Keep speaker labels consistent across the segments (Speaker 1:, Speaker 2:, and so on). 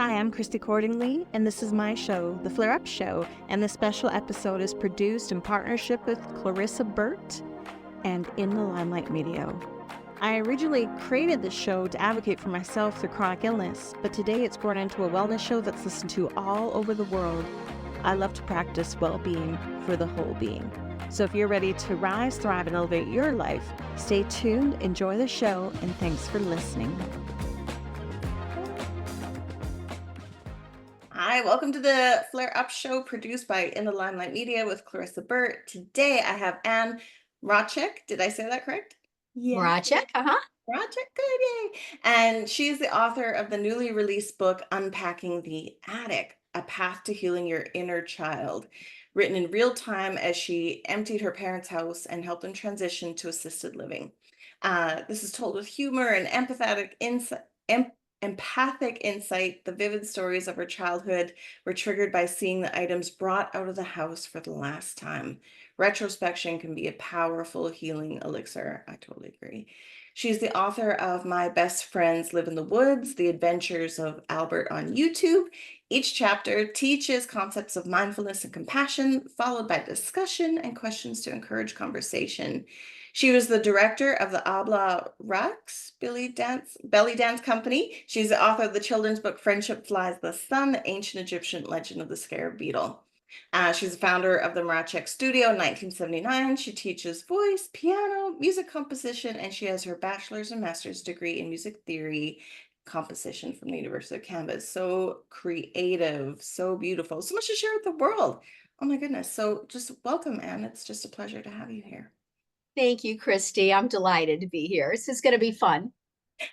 Speaker 1: Hi, I'm Christy Cordingley, and this is my show, The Flare Up Show, and this special episode is produced in partnership with Clarissa Burt and In the Limelight Media. I originally created this show to advocate for myself through chronic illness, but today it's grown into a wellness show that's listened to all over the world. I love to practice well-being for the whole being. So if you're ready to rise, thrive, and elevate your life, stay tuned, enjoy the show, and thanks for listening. Hi, welcome to the Flare Up Show produced by In the Limelight Media with Clarissa Burt. Today I have Ann Mracek. Did I say that correct?
Speaker 2: Yeah. Mracek,
Speaker 1: Mracek, good, yay. And she's the author of the newly released book, Unpacking the Attic, A Path to Healing Your Inner Child, written in real time as she emptied her parents' house and helped them transition to assisted living. This is told with humor and empathic insight. The vivid stories of her childhood were triggered by seeing the items brought out of the house for the last time. Retrospection can be a powerful healing elixir. I totally agree. She's the author of My Best Friends Live in the Woods, The Adventures of Albert on YouTube. Each chapter teaches concepts of mindfulness and compassion, followed by discussion and questions to encourage conversation. She was the director of the Abla Rux belly dance company. She's the author of the children's book Friendship Flies the Sun, the ancient Egyptian legend of the scarab beetle. She's the founder of the Mracek Studio in 1979. She teaches voice, piano, music composition, and she has her bachelor's and master's degree in music theory composition from the University of Canvas. So creative, so beautiful, so much to share with the world. Oh my goodness. So just welcome, Anne. It's just a pleasure to have you here.
Speaker 2: Thank you, Christy. I'm delighted to be here. This is going to be fun.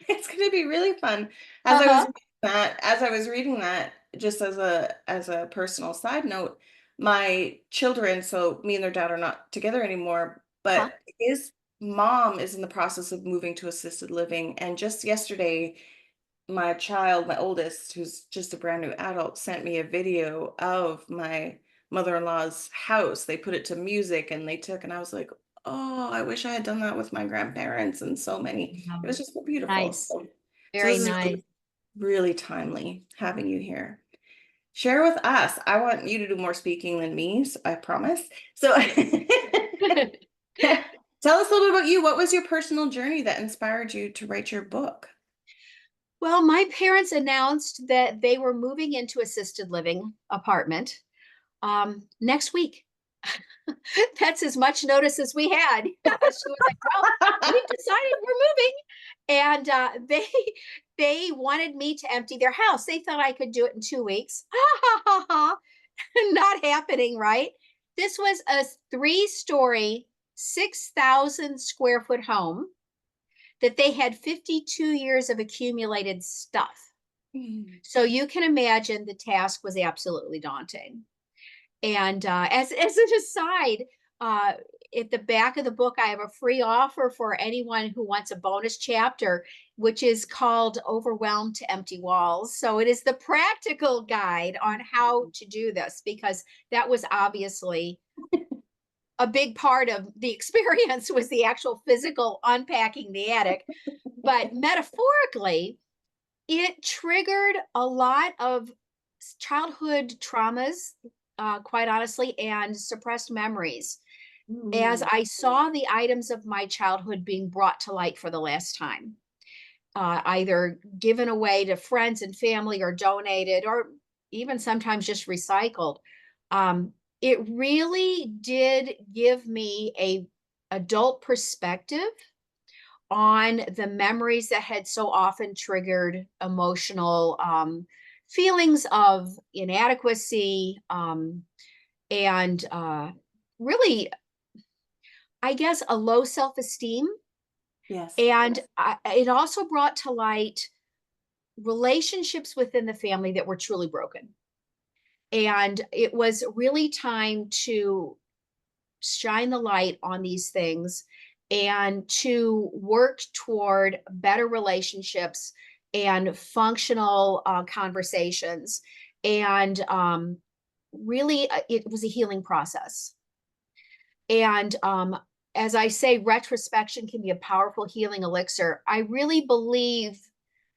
Speaker 1: It's going to be really fun. As I was reading that, just as a personal side note, my children, so me and their dad are not together anymore, but his mom is in the process of moving to assisted living. And just yesterday, my child, my oldest, who's just a brand new adult, sent me a video of my mother-in-law's house. They put it to music and and I was like, oh, I wish I had done that with my grandparents and so many. It was just so beautiful.
Speaker 2: Nice.
Speaker 1: So
Speaker 2: Very
Speaker 1: this is
Speaker 2: nice.
Speaker 1: really timely having you here. Share with us. I want you to do more speaking than me, so I promise. So tell us a little bit about you. What was your personal journey that inspired you to write your book?
Speaker 2: Well, my parents announced that they were moving into assisted living apartment next week. That's as much notice as we had. She was like, well, we've decided we're moving. And they wanted me to empty their house. They thought I could do it in 2 weeks. Not happening, right? This was a 3-story, 6,000 square foot home that they had 52 years of accumulated stuff. So you can imagine the task was absolutely daunting. And as an aside, at the back of the book, I have a free offer for anyone who wants a bonus chapter, which is called Overwhelmed to Empty Walls. So it is the practical guide on how to do this, because that was obviously a big part of the experience, was the actual physical unpacking the attic. But metaphorically, it triggered a lot of childhood traumas, quite honestly, and suppressed memories, as I saw the items of my childhood being brought to light for the last time, either given away to friends and family or donated, or even sometimes just recycled. It really did give me a adult perspective on the memories that had so often triggered emotional feelings of inadequacy, and really, I guess, a low self-esteem.
Speaker 1: Yes.
Speaker 2: And it also brought to light relationships within the family that were truly broken. And it was really time to shine the light on these things and to work toward better relationships and functional conversations. And really, it was a healing process. And as I say, retrospection can be a powerful healing elixir. I really believe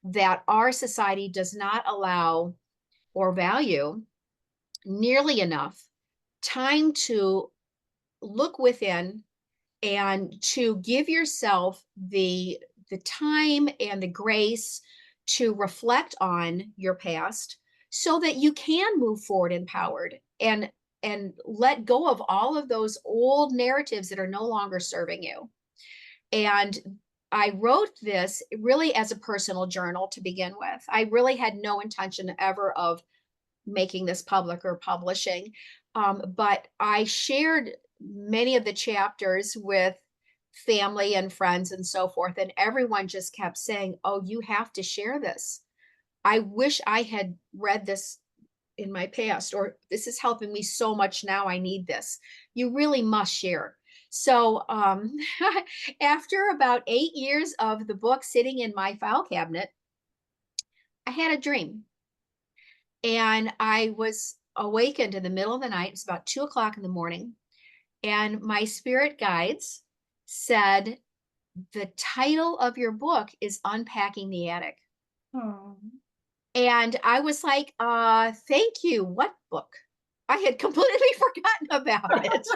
Speaker 2: that our society does not allow or value nearly enough time to look within and to give yourself the time and the grace to reflect on your past so that you can move forward empowered and let go of all of those old narratives that are no longer serving you. And I wrote this really as a personal journal to begin with. I really had no intention ever of making this public or publishing. But I shared many of the chapters with family and friends and so forth. And everyone just kept saying, "Oh, you have to share this. I wish I had read this in my past," or "This is helping me so much now. I need this." You really must share. So after about 8 years of the book sitting in my file cabinet, I had a dream. And I was awakened in the middle of the night. It's about 2 o'clock in the morning. And my spirit guides said, "The title of your book is Unpacking the Attic."
Speaker 1: Oh.
Speaker 2: And I was like, thank you. What book? I had completely forgotten about it.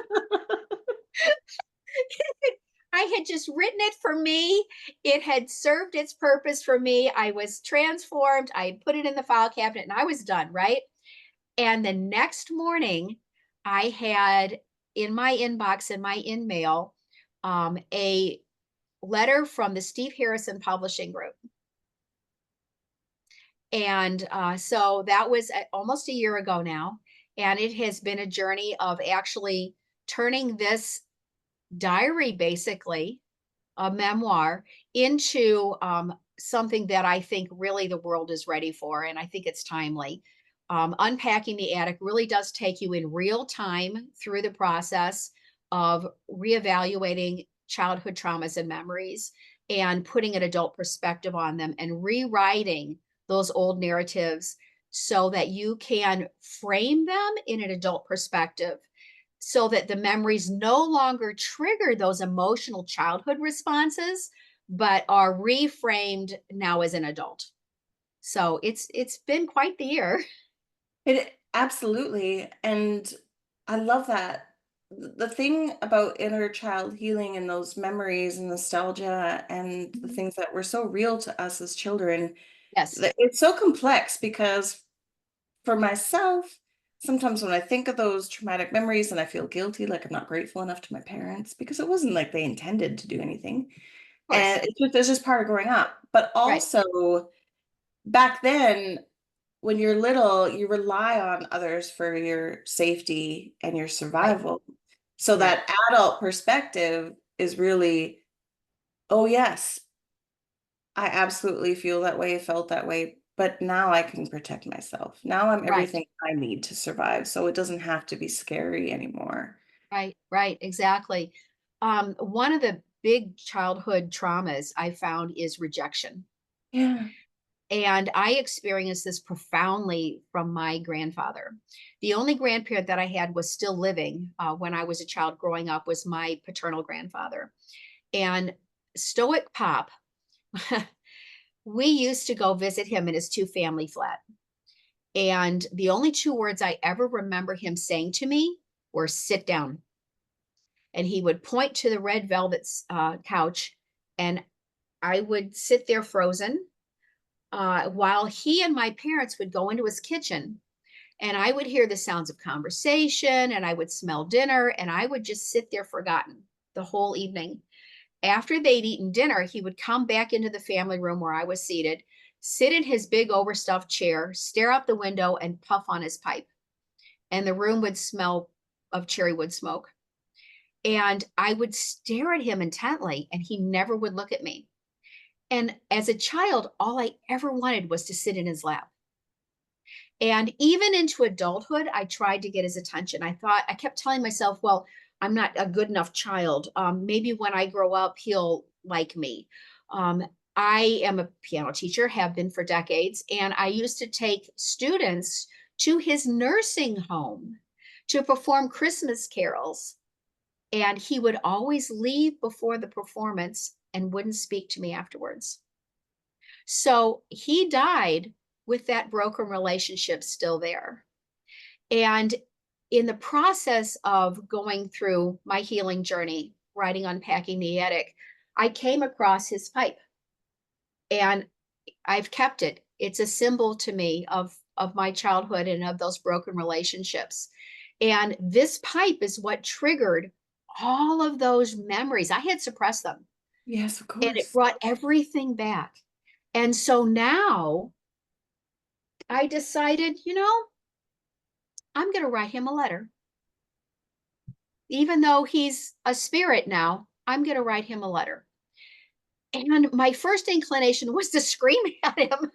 Speaker 2: I had just written it for me. It had served its purpose for me. I was transformed. I had put it in the file cabinet and I was done, right? And the next morning, I had in my inbox, in my in mail, a letter from the Steve Harrison Publishing Group. And so that was almost a year ago now. And it has been a journey of actually turning this diary, basically, a memoir, into something that I think really the world is ready for. And I think it's timely. Unpacking the Attic really does take you in real time through the process of reevaluating childhood traumas and memories and putting an adult perspective on them and rewriting those old narratives so that you can frame them in an adult perspective so that the memories no longer trigger those emotional childhood responses, but are reframed now as an adult. So it's been quite the year.
Speaker 1: It absolutely, and I love that. The thing about inner child healing and those memories and nostalgia and the
Speaker 2: Mhm.
Speaker 1: things that were so real to us as children,
Speaker 2: Yes.
Speaker 1: it's so complex because for myself, sometimes when I think of those traumatic memories and I feel guilty, like I'm not grateful enough to my parents because it wasn't like they intended to do anything.
Speaker 2: Of course.
Speaker 1: And it's just part of growing up. But
Speaker 2: Right.
Speaker 1: also back then, when you're little, you rely on others for your safety and your
Speaker 2: Right.
Speaker 1: survival. So
Speaker 2: Right.
Speaker 1: that adult perspective is really, oh, yes, I absolutely feel that way, felt that way. But now I can protect myself. Now I'm
Speaker 2: Right.
Speaker 1: everything I need to survive. So it doesn't have to be scary anymore.
Speaker 2: Right. Right. Exactly. One of the big childhood traumas I found is rejection.
Speaker 1: Yeah.
Speaker 2: And I experienced this profoundly from my grandfather. The only grandparent that I had was still living when I was a child growing up was my paternal grandfather. And Stoic Pop, we used to go visit him in his two family flat. And the only two words I ever remember him saying to me were "sit down." And he would point to the red velvet couch, and I would sit there frozen while he and my parents would go into his kitchen. And I would hear the sounds of conversation and I would smell dinner and I would just sit there forgotten the whole evening. After they'd eaten dinner, he would come back into the family room where I was seated, sit in his big overstuffed chair, stare out the window, and puff on his pipe. And the room would smell of cherry wood smoke. And I would stare at him intently, and he never would look at me. And as a child, all I ever wanted was to sit in his lap. And even into adulthood, I tried to get his attention. I kept telling myself, well, I'm not a good enough child. Maybe when I grow up, he'll like me. Um, I am a piano teacher, have been for decades, and I used to take students to his nursing home to perform Christmas carols. And he would always leave before the performance and wouldn't speak to me afterwards. So he died with that broken relationship still there. And in the process of going through my healing journey, writing Unpacking the Attic, I came across his pipe, and I've kept it. It's a symbol to me of my childhood and of those broken relationships. And this pipe is what triggered all of those memories. I had suppressed them,
Speaker 1: Yes, of
Speaker 2: and it
Speaker 1: course.
Speaker 2: brought everything back. And so now I decided, I'm going to write him a letter. Even though he's a spirit now, I'm going to write him a letter. And my first inclination was to scream at him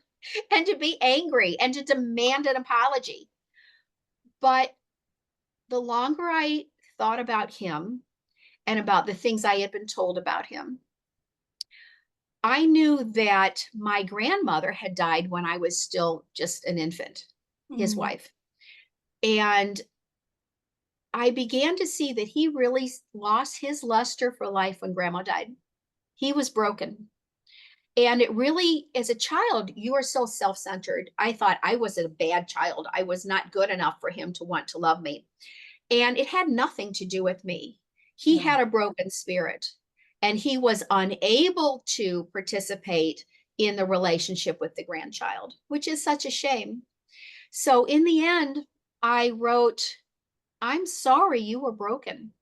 Speaker 2: and to be angry and to demand an apology. But the longer I thought about him and about the things I had been told about him, I knew that my grandmother had died when I was still just an infant, his
Speaker 1: Mm.
Speaker 2: wife. And I began to see that he really lost his luster for life when grandma died. He was broken. And it really, as a child, you are so self centered. I thought I was a bad child. I was not good enough for him to want to love me. And it had nothing to do with me. He
Speaker 1: Yeah.
Speaker 2: had a broken spirit, and he was unable to participate in the relationship with the grandchild, which is such a shame. So in the end, I wrote, I'm sorry you were broken,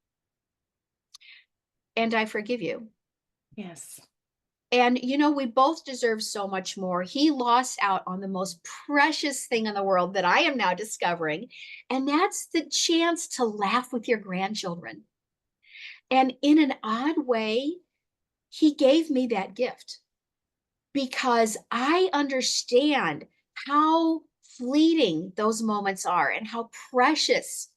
Speaker 2: and I forgive you.
Speaker 1: Yes.
Speaker 2: And, we both deserve so much more. He lost out on the most precious thing in the world that I am now discovering, and that's the chance to laugh with your grandchildren. And in an odd way, he gave me that gift because I understand how fleeting those moments are and how precious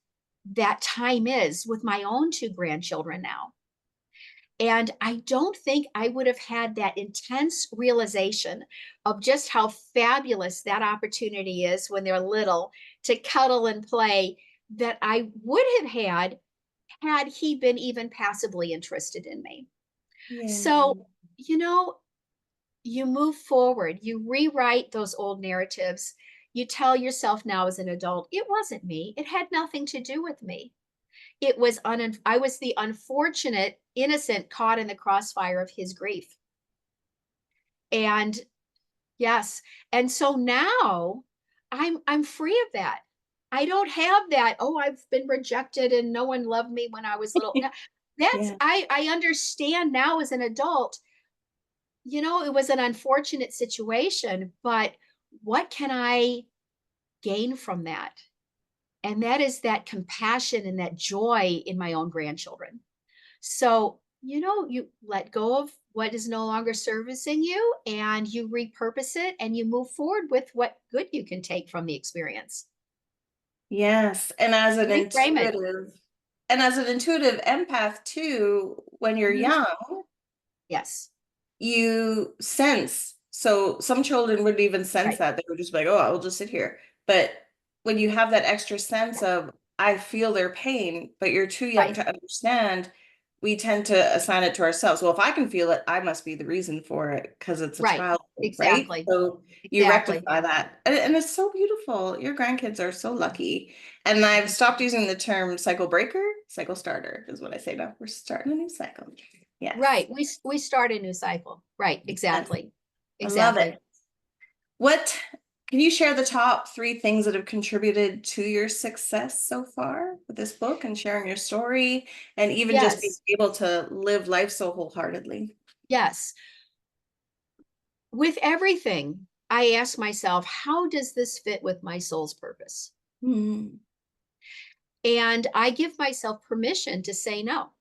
Speaker 2: that time is with my own two grandchildren now. And I don't think I would have had that intense realization of just how fabulous that opportunity is when they're little to cuddle and play that I would have had he been even passively interested in me.
Speaker 1: Yeah.
Speaker 2: So, you know, you move forward, you rewrite those old narratives. You tell yourself now as an adult, it wasn't me. It had nothing to do with me. I was the unfortunate innocent caught in the crossfire of his grief. And yes, and so now I'm free of that. I don't have that, oh, I've been rejected and no one loved me when I was little. No, that's
Speaker 1: Yeah.
Speaker 2: I understand now as an adult, it was an unfortunate situation, but what can I gain from that? And that is that compassion and that joy in my own grandchildren. So, you let go of what is no longer servicing you and you repurpose it and you move forward with what good you can take from the experience.
Speaker 1: Yes.
Speaker 2: Reframe it.
Speaker 1: And as an intuitive empath too, when you're
Speaker 2: Mhm.
Speaker 1: young,
Speaker 2: Yes.
Speaker 1: you sense. So some children wouldn't even sense
Speaker 2: Right.
Speaker 1: that. They would just be like, oh, I'll just sit here. But when you have that extra sense of, I feel their pain, but you're too young
Speaker 2: Right.
Speaker 1: to understand, we tend to assign it to ourselves. Well, if I can feel it, I must be the reason for it because it's a
Speaker 2: Right.
Speaker 1: childhood, right?
Speaker 2: Exactly.
Speaker 1: So you
Speaker 2: Exactly.
Speaker 1: rectify that. And it's so beautiful. Your grandkids are so lucky. And I've stopped using the term cycle breaker, cycle starter is what I say now. We're starting a new cycle. Yes.
Speaker 2: Right. We start a new cycle. Right.
Speaker 1: Yes.
Speaker 2: Exactly.
Speaker 1: I love
Speaker 2: Exactly.
Speaker 1: it. What can you share the top three things that have contributed to your success so far with this book and sharing your story and even just being
Speaker 2: Yes.
Speaker 1: able to live life so wholeheartedly?
Speaker 2: Yes. With everything, I ask myself, how does this fit with my soul's purpose?
Speaker 1: Hmm.
Speaker 2: And I give myself permission to say no.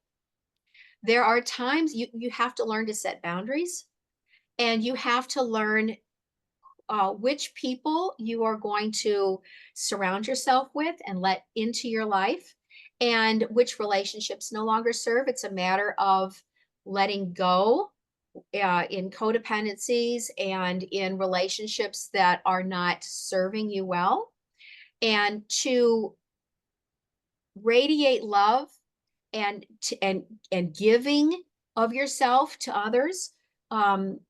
Speaker 2: There are times you have to learn to set boundaries, and you have to learn which people you are going to surround yourself with and let into your life, and which relationships no longer serve. It's a matter of letting go in codependencies and in relationships that are not serving you well, and to radiate love and giving of yourself to others. um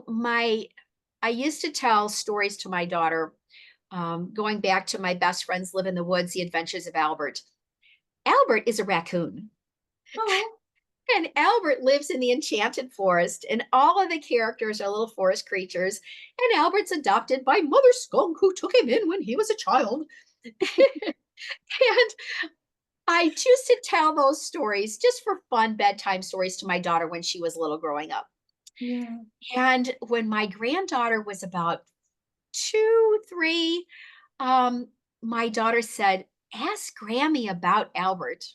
Speaker 2: my I used to tell stories to my daughter, going back to my best friends live in the woods, the adventures of Albert. Albert is a raccoon.
Speaker 1: Oh,
Speaker 2: And Albert lives in the enchanted forest, and all of the characters are little forest creatures. And Albert's adopted by Mother Skunk, who took him in when he was a child. And I used to tell those stories just for fun bedtime stories to my daughter when she was little growing up.
Speaker 1: yeah.
Speaker 2: And when my granddaughter was about 2, 3, my daughter said, "Ask Grammy about Albert."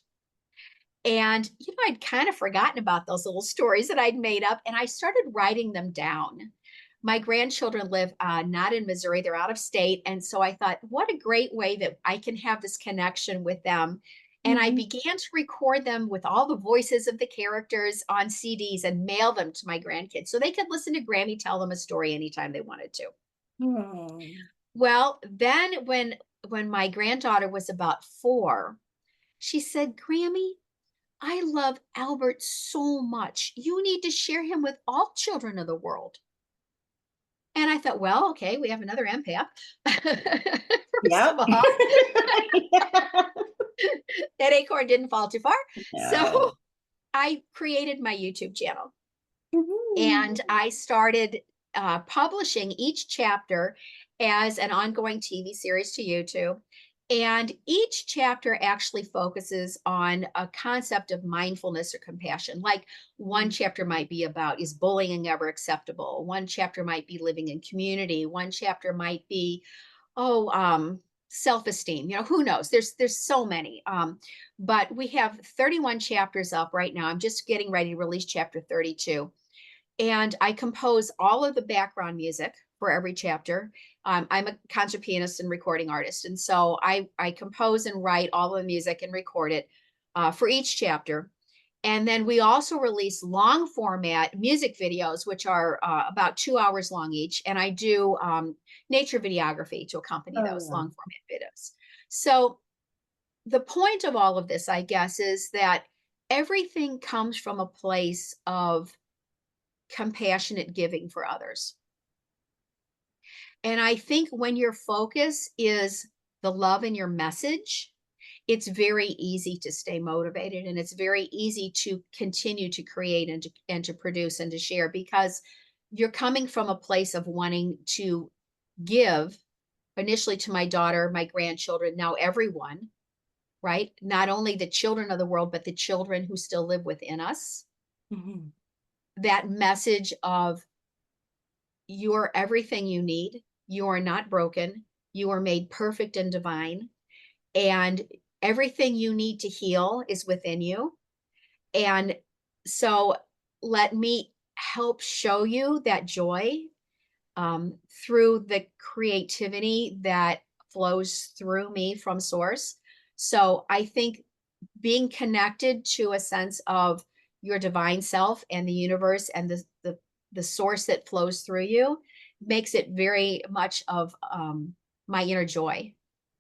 Speaker 2: And, I'd kind of forgotten about those little stories that I'd made up, and I started writing them down. My grandchildren live not in Missouri, they're out of state. And so I thought, what a great way that I can have this connection with them. And I
Speaker 1: Mhm.
Speaker 2: began to record them with all the voices of the characters on CDs and mail them to my grandkids so they could listen to Grammy tell them a story anytime they wanted to.
Speaker 1: Oh,
Speaker 2: Well, then when my granddaughter was about 4, she said, "Grammy, I love Albert so much. You need to share him with all children of the world." And I thought, well, okay, we have another empath. First of
Speaker 1: yep.
Speaker 2: all, that acorn didn't fall too far. So
Speaker 1: No.
Speaker 2: I created my YouTube channel
Speaker 1: Mhm.
Speaker 2: and I started publishing each chapter as an ongoing TV series to YouTube. And each chapter actually focuses on a concept of mindfulness or compassion. Like one
Speaker 1: Mhm.
Speaker 2: chapter might be about, is bullying ever acceptable? One chapter might be living in community. One chapter might be, oh, self-esteem. Who knows? There's so many. But we have 31 chapters up right now. I'm just getting ready to release chapter 32, and I compose all of the background music for every chapter. I'm a concert pianist and recording artist, and so I compose and write all of the music and record it for each chapter. And then we also release long format music videos, which are about 2 hours long each. And I do nature videography to accompany
Speaker 1: Oh,
Speaker 2: those
Speaker 1: yeah.
Speaker 2: long format videos. So the point of all of this, I guess, is that everything comes from a place of compassionate giving for others. And I think when your focus is the love in your message, it's very easy to stay motivated and it's very easy to continue to create and to produce and to share because you're coming from a place of wanting to give initially to my daughter, my grandchildren, now everyone, right? Not only the children of the world, but the children who still live within us.
Speaker 1: Mhm.
Speaker 2: That message of you're everything you need. You are not broken. You are made perfect and divine. And everything you need to heal is within you. And so let me help show you that joy through the creativity that flows through me from source. So I think being connected to a sense of your divine self and the universe and the source that flows through you makes it very much of my inner joy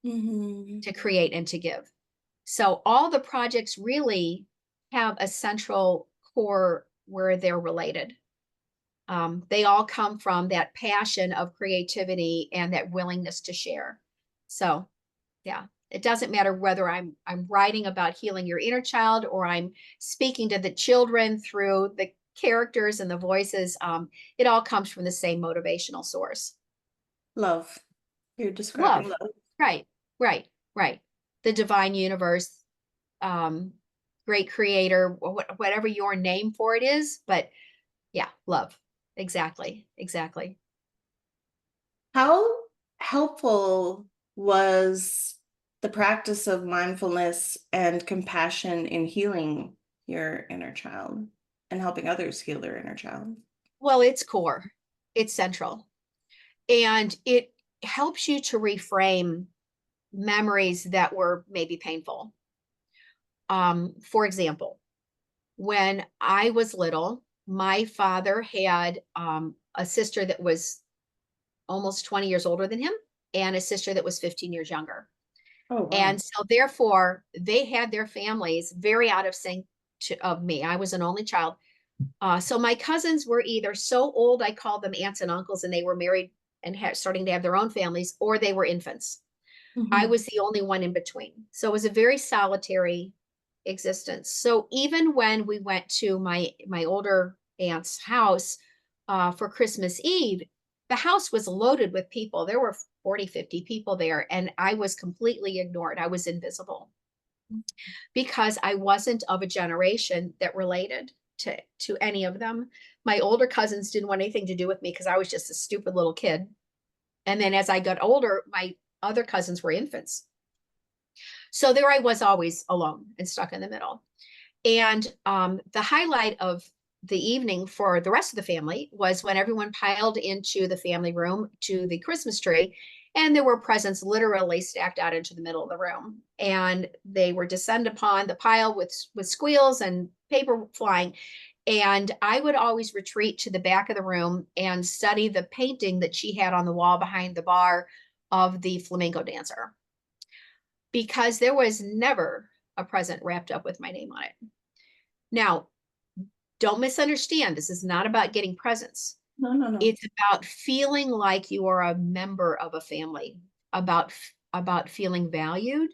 Speaker 1: Mhm.
Speaker 2: to create and to give. So all the projects really have a central core where they're related. They all come from that passion of creativity and that willingness to share. So yeah, it doesn't matter whether I'm writing about healing your inner child or I'm speaking to the children through the characters and the voices. It all comes from the same motivational source.
Speaker 1: Love. You're describing
Speaker 2: Love.
Speaker 1: love.
Speaker 2: Right, right, right. The divine universe, um, great creator, whatever your name for it is. But yeah, love. Exactly, exactly.
Speaker 1: How helpful was the practice of mindfulness and compassion in healing your inner child and helping others heal their inner child?
Speaker 2: Well, it's core, it's central, and it helps you to reframe memories that were maybe painful. For example, when I was little, my father had a sister that was almost 20 years older than him and a sister that was 15 years younger.
Speaker 1: Oh, wow.
Speaker 2: And so, therefore, they had their families very out of sync of me. I was an only child. So my cousins were either so old, I called them aunts and uncles, and they were married and starting to have their own families, or they were infants. I
Speaker 1: Mhm.
Speaker 2: was the only one in between. So it was a very solitary existence. So even when we went to my older aunt's house for Christmas Eve, the house was loaded with people. There were 40, 50 people there, and I was completely ignored. I was invisible because I wasn't of a generation that related to any of them. My older cousins didn't want anything to do with me because I was just a stupid little kid. And then as I got older, my other cousins were infants. So there I was, always alone and stuck in the middle. And the highlight of the evening for the rest of the family was when everyone piled into the family room to the Christmas tree. And there were presents literally stacked out into the middle of the room. And they were descend upon the pile with squeals and paper flying. And I would always retreat to the back of the room and study the painting that she had on the wall behind the bar of the flamenco dancer, because there was never a present wrapped up with my name on it. Now, don't misunderstand. This is not about getting presents.
Speaker 1: No, no, no.
Speaker 2: It's about feeling like you are a member of a family, about feeling valued.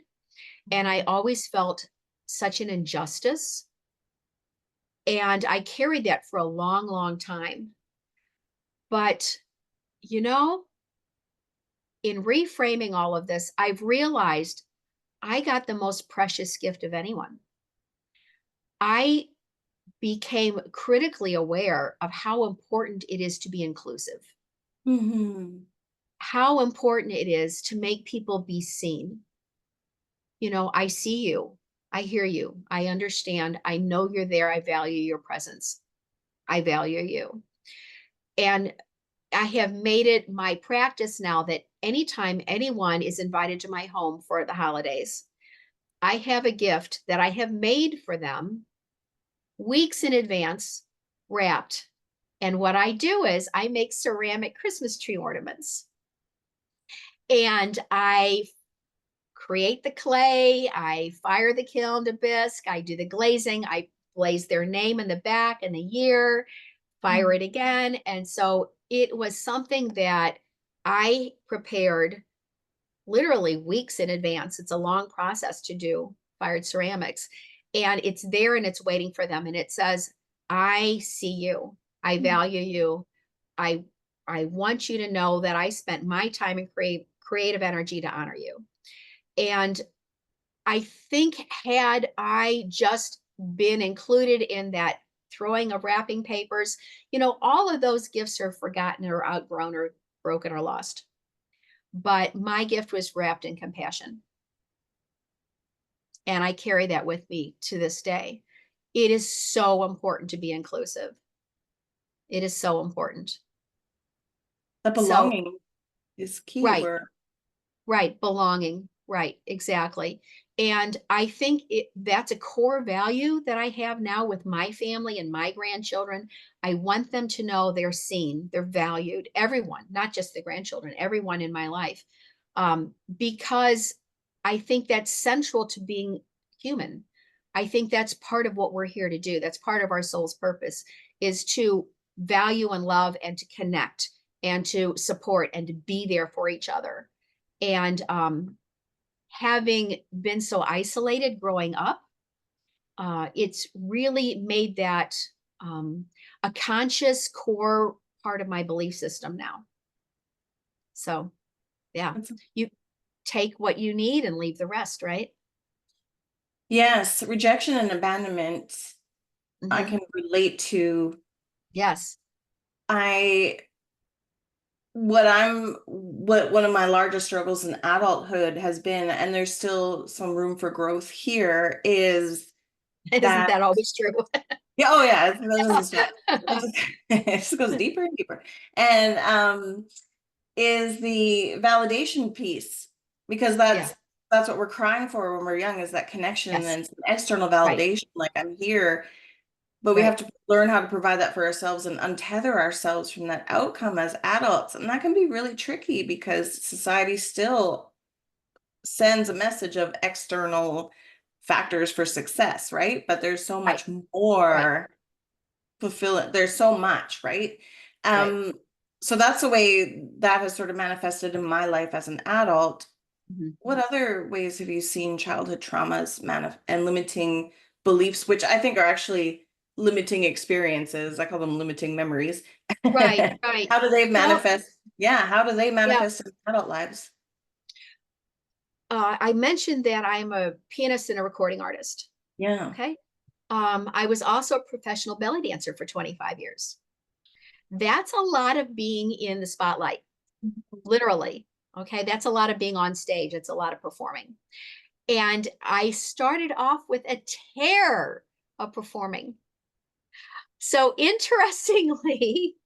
Speaker 2: And I always felt such an injustice. And I carried that for a long, long time. But, you know, in reframing all of this, I've realized I got the most precious gift of anyone. I became critically aware of how important it is to be inclusive,
Speaker 1: Mhm.
Speaker 2: how important it is to make people be seen. You know, I see you, I hear you, I understand, I know you're there, I value your presence, I value you. And I have made it my practice now that anytime anyone is invited to my home for the holidays, I have a gift that I have made for them weeks in advance, wrapped. And what I do is I make ceramic Christmas tree ornaments. And I create the clay, I fire the kiln to bisque, I do the glazing, I glaze their name in the back and the year, fire
Speaker 1: Mhm.
Speaker 2: it again. And so it was something that I prepared literally weeks in advance. It's a long process to do fired ceramics. And it's there and it's waiting for them. And it says, I see you. I value you. I I want you to know that I spent my time and creative energy to honor you. And I think had I just been included in that throwing of wrapping papers, you know, all of those gifts are forgotten or outgrown or broken or lost. But my gift was wrapped in compassion. And I carry that with me to this day. It is so important to be inclusive. It is so important.
Speaker 1: The
Speaker 2: So,
Speaker 1: belonging is key.
Speaker 2: right,
Speaker 1: Where
Speaker 2: right, belonging, right, exactly. And I think that's a core value that I have now with my family and my grandchildren. I want them to know they're seen, they're valued, everyone, not just the grandchildren, everyone in my life. Because I think that's central to being human. I think that's part of what we're here to do. That's part of our soul's purpose, is to value and love and to connect and to support and to be there for each other. And having been so isolated growing up, it's really made that a conscious core part of my belief system now. So, yeah,
Speaker 1: it's,
Speaker 2: you take what you need and leave the rest, right?
Speaker 1: yes, rejection and abandonment, I
Speaker 2: Hmm.
Speaker 1: can relate to.
Speaker 2: Yes.
Speaker 1: I what one of my largest struggles in adulthood has been, and there's still some room for growth here, is
Speaker 2: Isn't
Speaker 1: that
Speaker 2: that always true?
Speaker 1: yeah, oh yeah, it doesn't stop. It just goes deeper and deeper. And is the validation piece, because
Speaker 2: Yeah.
Speaker 1: that's what we're crying for when we're young, is that connection and
Speaker 2: Yes.
Speaker 1: then some external
Speaker 2: Right.
Speaker 1: validation, like I'm here. But we have
Speaker 2: Right.
Speaker 1: to learn how to provide that for ourselves and untether ourselves from that outcome as adults. And that can be really tricky because society still sends a message of external factors for success, right? But there's so
Speaker 2: Right.
Speaker 1: much
Speaker 2: Right.
Speaker 1: more fulfill it. There's so much, right?
Speaker 2: Right.
Speaker 1: Um, so that's the way that has sort of manifested in my life as an adult.
Speaker 2: Mhm.
Speaker 1: What other ways have you seen childhood traumas and limiting beliefs, which I think are actually limiting experiences? I call them limiting memories.
Speaker 2: Right, right.
Speaker 1: How do they
Speaker 2: Well,
Speaker 1: manifest? Yeah, how do they
Speaker 2: yeah.
Speaker 1: manifest in adult lives?
Speaker 2: I mentioned that I'm a pianist and a recording artist.
Speaker 1: Yeah.
Speaker 2: Okay. I was also a professional belly dancer for 25 years. That's a lot of being in the spotlight, literally. Okay. That's a lot of being on stage. It's a lot of performing. And I started off with a terror of performing. So interestingly,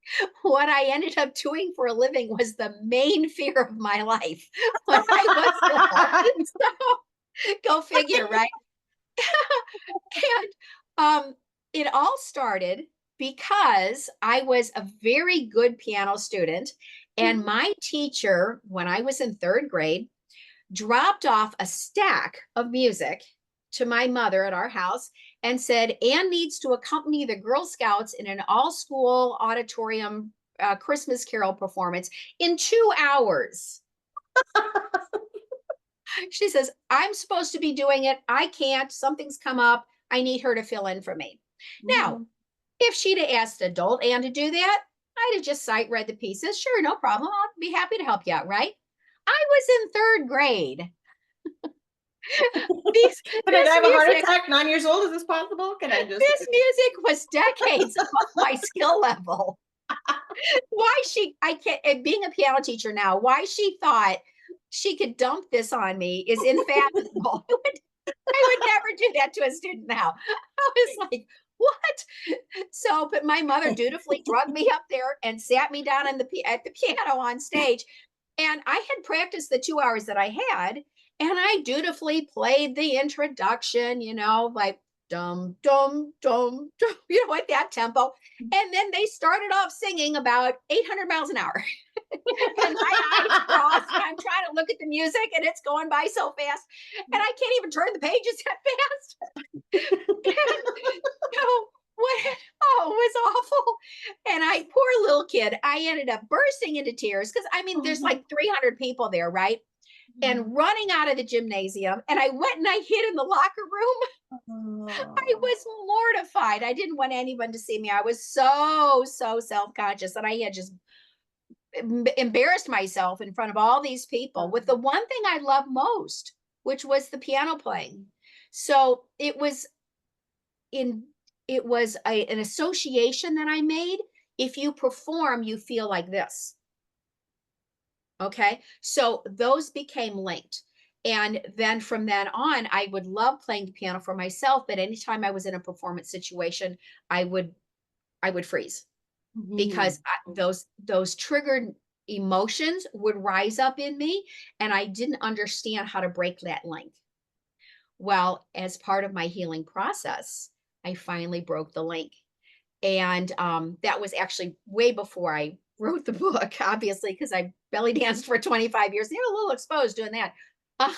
Speaker 2: what I ended up doing for a living was the main fear of my life when I was little. So go figure, right? And it all started because I was a very good piano student. And my teacher, when I was in third grade, dropped off a stack of music to my mother at our house and said, Ann needs to accompany the Girl Scouts in an all school auditorium Christmas Carol performance in 2 hours. She says, I'm supposed to be doing it. I can't. Something's come up. I need her to fill in for me. Now,
Speaker 1: Mhm.
Speaker 2: if she'd have asked adult Ann to do that, I'd have just sight read the pieces. Sure, no problem. I'll be happy to help you out, right? I was in third grade. These,
Speaker 1: Can I
Speaker 2: this
Speaker 1: have a heart
Speaker 2: music,
Speaker 1: attack? 9 years old? Is this possible? Can I just?
Speaker 2: this music was decades above my skill level. Why she, I can't, and being a piano teacher now, why she thought she could dump this on me is unfathomable. I would never do that to a student now. I was like, what? So, but my mother dutifully drugged me up there and sat me down at the piano on stage. And I had practiced the 2 hours that I had, and I dutifully played the introduction, like dum, dum, dum, dum, at that tempo. And then they started off singing about 800 miles an hour. And my eyes crossed, and I'm trying to look at the music, and it's going by so fast. And I can't even turn the pages that fast. So what? Oh, it was awful. And poor little kid, I ended up bursting into tears because I mean, there's like 300 people there, right? And running out of the gymnasium. And I went and I hid in the locker room. I
Speaker 1: Oh.
Speaker 2: was mortified. I didn't want anyone to see me. I was so self conscious, and I had just embarrassed myself in front of all these people with the one thing I love most, which was the piano playing. So in it was an association that I made. If you perform, you feel like this. Okay. So those became linked. And then from then on, I would love playing the piano for myself. But anytime I was in a performance situation, I would I would freeze because
Speaker 1: Mhm.
Speaker 2: those triggered emotions would rise up in me, and I didn't understand how to break that link. Well, as part of my healing process, I finally broke the link. And that was actually way before I wrote the book, obviously, because I belly danced for 25 years. They were a little exposed doing that. Uh,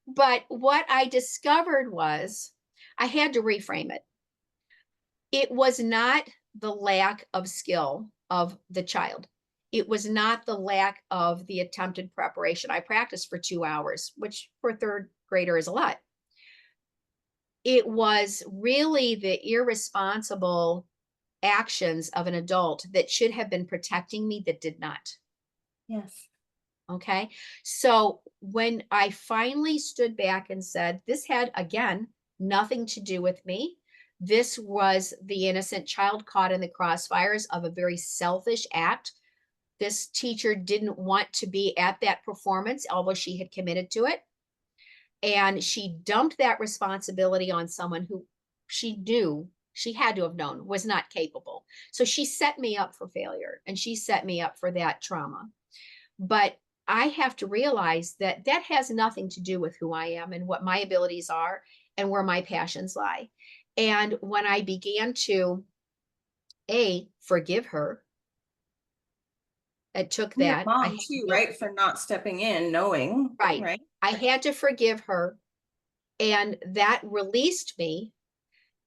Speaker 2: but what I discovered was I had to reframe it. It was not the lack of skill of the child. It was not the lack of the attempted preparation. I practiced for 2 hours, which for a third grader is a lot. It was really the irresponsible actions of an adult that should have been protecting me that did not.
Speaker 1: Yes.
Speaker 2: Okay. So when I finally stood back and said, this had, again, nothing to do with me. This was the innocent child caught in the crossfires of a very selfish act. This teacher didn't want to be at that performance, although she had committed to it. And she dumped that responsibility on someone who she knew, she had to have known was not capable. So she set me up for failure, and she set me up for that trauma. But I have to realize that that has nothing to do with who I am and what my abilities are and where my passions lie. And when I began to forgive her, it took
Speaker 1: And your
Speaker 2: that. I
Speaker 1: mom
Speaker 2: had to
Speaker 1: too,
Speaker 2: be
Speaker 1: right? For not stepping in, knowing,
Speaker 2: right.
Speaker 1: right?
Speaker 2: I had to forgive her, and that released me.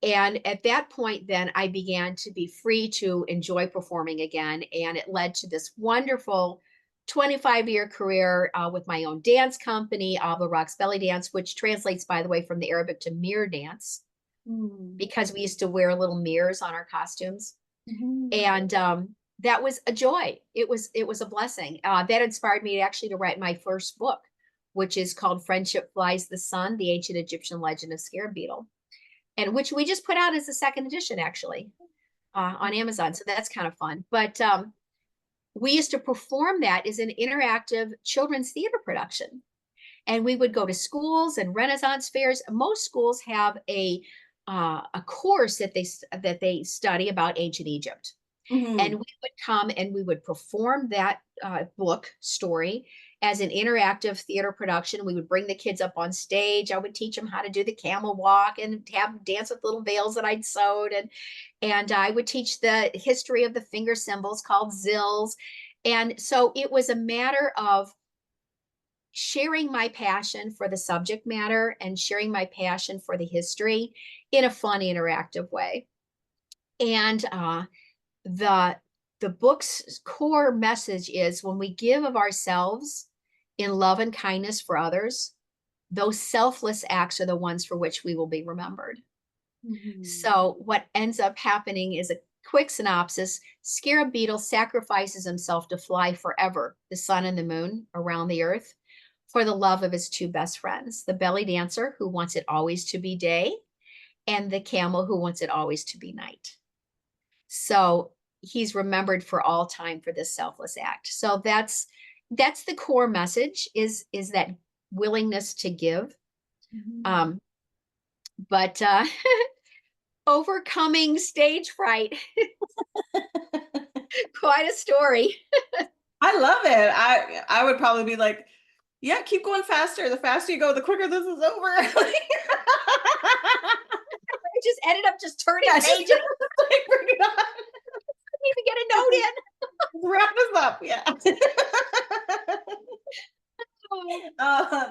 Speaker 2: And at that point, then I began to be free to enjoy performing again. And it led to this wonderful 25-year career with my own dance company, Abla Rocks Belly Dance, which translates, by the way, from the Arabic to mirror dance, because we used to wear little mirrors on our costumes. And that was a joy. It was a blessing. That inspired me actually to write my first book, which is called Friendship Flies the Sun, the Ancient Egyptian Legend of Scarab Beetle, and which we just put out as a second edition, actually, on Amazon. So that's kind of fun. But we used to perform that as an interactive children's theater production. And we would go to schools and Renaissance fairs. Most schools have a course that they study about ancient Egypt. And we would come and we would perform that book story as an interactive theater production. We would bring the kids up on stage. I would teach them how to do the camel walk and have them dance with little veils that I'd sewed. And I would teach the history of the finger symbols called zills. And so it was a matter of sharing my passion for the subject matter and sharing my passion for the history in a fun, interactive way. And the book's core message is when we give of ourselves in love and kindness for others, those selfless acts are the ones for which we will be remembered. So what ends up happening is a quick synopsis. Scarab Beetle sacrifices himself to fly forever, the sun and the moon, around the earth for the love of his two best friends, the belly dancer who wants it always to be day, and the camel who wants it always to be night. So he's remembered for all time for this selfless act. So that's the core message is that willingness to give. But overcoming stage fright, quite a story.
Speaker 1: I love it. I would probably be like, yeah, keep going faster. The faster you go, the quicker this is over.
Speaker 2: I just ended up just turning pages.
Speaker 1: Bring it on.
Speaker 2: Couldn't even get a note in.
Speaker 1: Wrap this up. Yeah.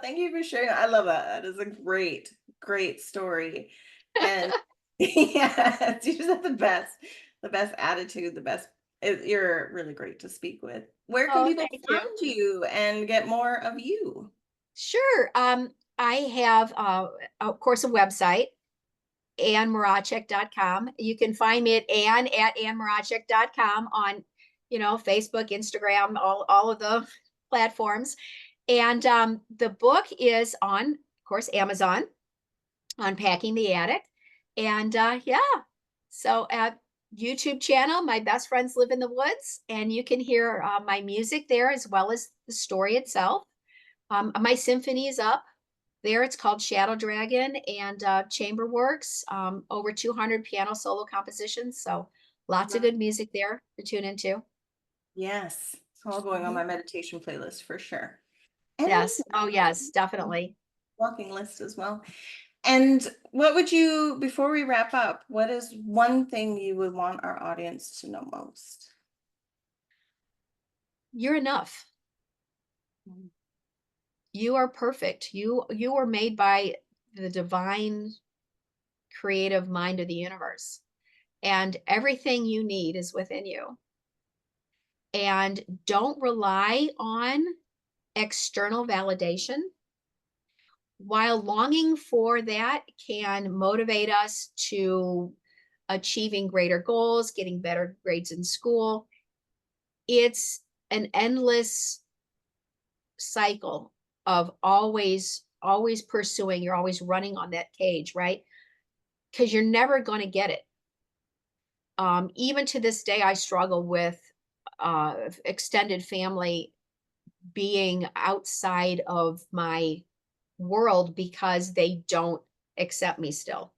Speaker 1: Thank you for sharing. I love that. That is a great, great story. And yeah, you just have the best attitude, the best. You're really great to speak with. Where can people find you and get more of you?
Speaker 2: Sure. I have, of course, a website, AnnMracek.com. You can find me at Ann@AnnMracek.com on, Facebook, Instagram, all of the platforms. And the book is on, of course, Amazon, Unpacking the Attic. And yeah, so at YouTube channel, My Best Friends Live in the Woods, and you can hear my music there as well as the story itself. My symphony is up there. It's called Shadow Dragon, and Chamber Works, over 200 piano solo compositions. So lots of good music there to tune into.
Speaker 1: Yes, it's all going on my meditation playlist for sure.
Speaker 2: And yes. Oh, yes, definitely.
Speaker 1: Walking list as well. And what would you, before we wrap up, what is one thing you would want our audience to know most?
Speaker 2: You're enough. You are perfect. You were made by the divine creative mind of the universe, and everything you need is within you. And don't rely on external validation. While longing for that can motivate us to achieving greater goals, getting better grades in school, it's an endless cycle of always pursuing. You're always running on that cage, right? Because you're never going to get it. Even to this day, I struggle with extended family being outside of my world because they don't accept me still.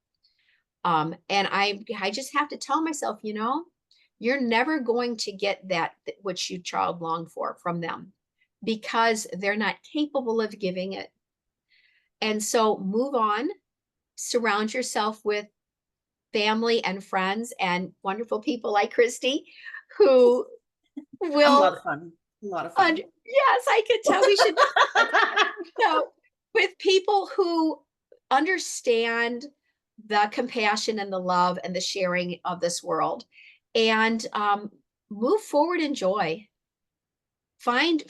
Speaker 2: And I just have to tell myself, you're never going to get that which you child long for from them, because they're not capable of giving it. And so move on, surround yourself with family and friends and wonderful people like Christy, who will.
Speaker 1: A lot of fun. A lot of fun.
Speaker 2: Yes, I could tell we should. So with people who understand the compassion and the love and the sharing of this world, and move forward in joy. Find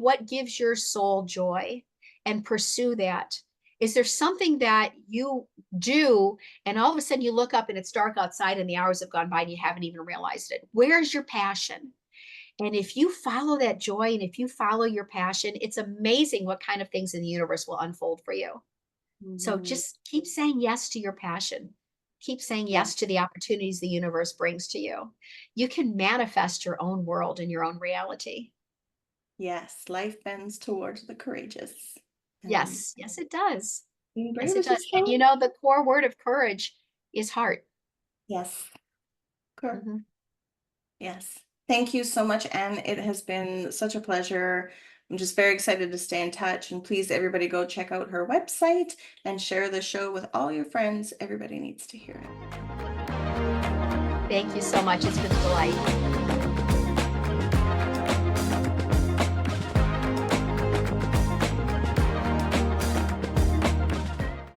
Speaker 2: what gives your soul joy and pursue that. Is there something that you do and all of a sudden you look up and it's dark outside and the hours have gone by and you haven't even realized it? Where's your passion? And if you follow that joy and if you follow your passion, it's amazing what kind of things in the universe will unfold for you. So
Speaker 1: Mhm.
Speaker 2: just keep saying yes to your passion. Keep saying
Speaker 1: Yeah.
Speaker 2: yes to the opportunities the universe brings to you. You can manifest your own world and your own reality.
Speaker 1: Yes, life bends towards the courageous. And
Speaker 2: Yes, yes, it does.
Speaker 1: being
Speaker 2: Yes,
Speaker 1: brave
Speaker 2: it
Speaker 1: is a
Speaker 2: does. And
Speaker 1: strong.
Speaker 2: the core word of courage is heart.
Speaker 1: Yes. Correct.
Speaker 2: Mhm.
Speaker 1: Yes. Thank you so much, Anne. It has been such a pleasure. I'm just very excited to stay in touch. And please, everybody, go check out her website and share the show with all your friends. Everybody needs to hear it.
Speaker 2: Thank you so much. It's been a delight.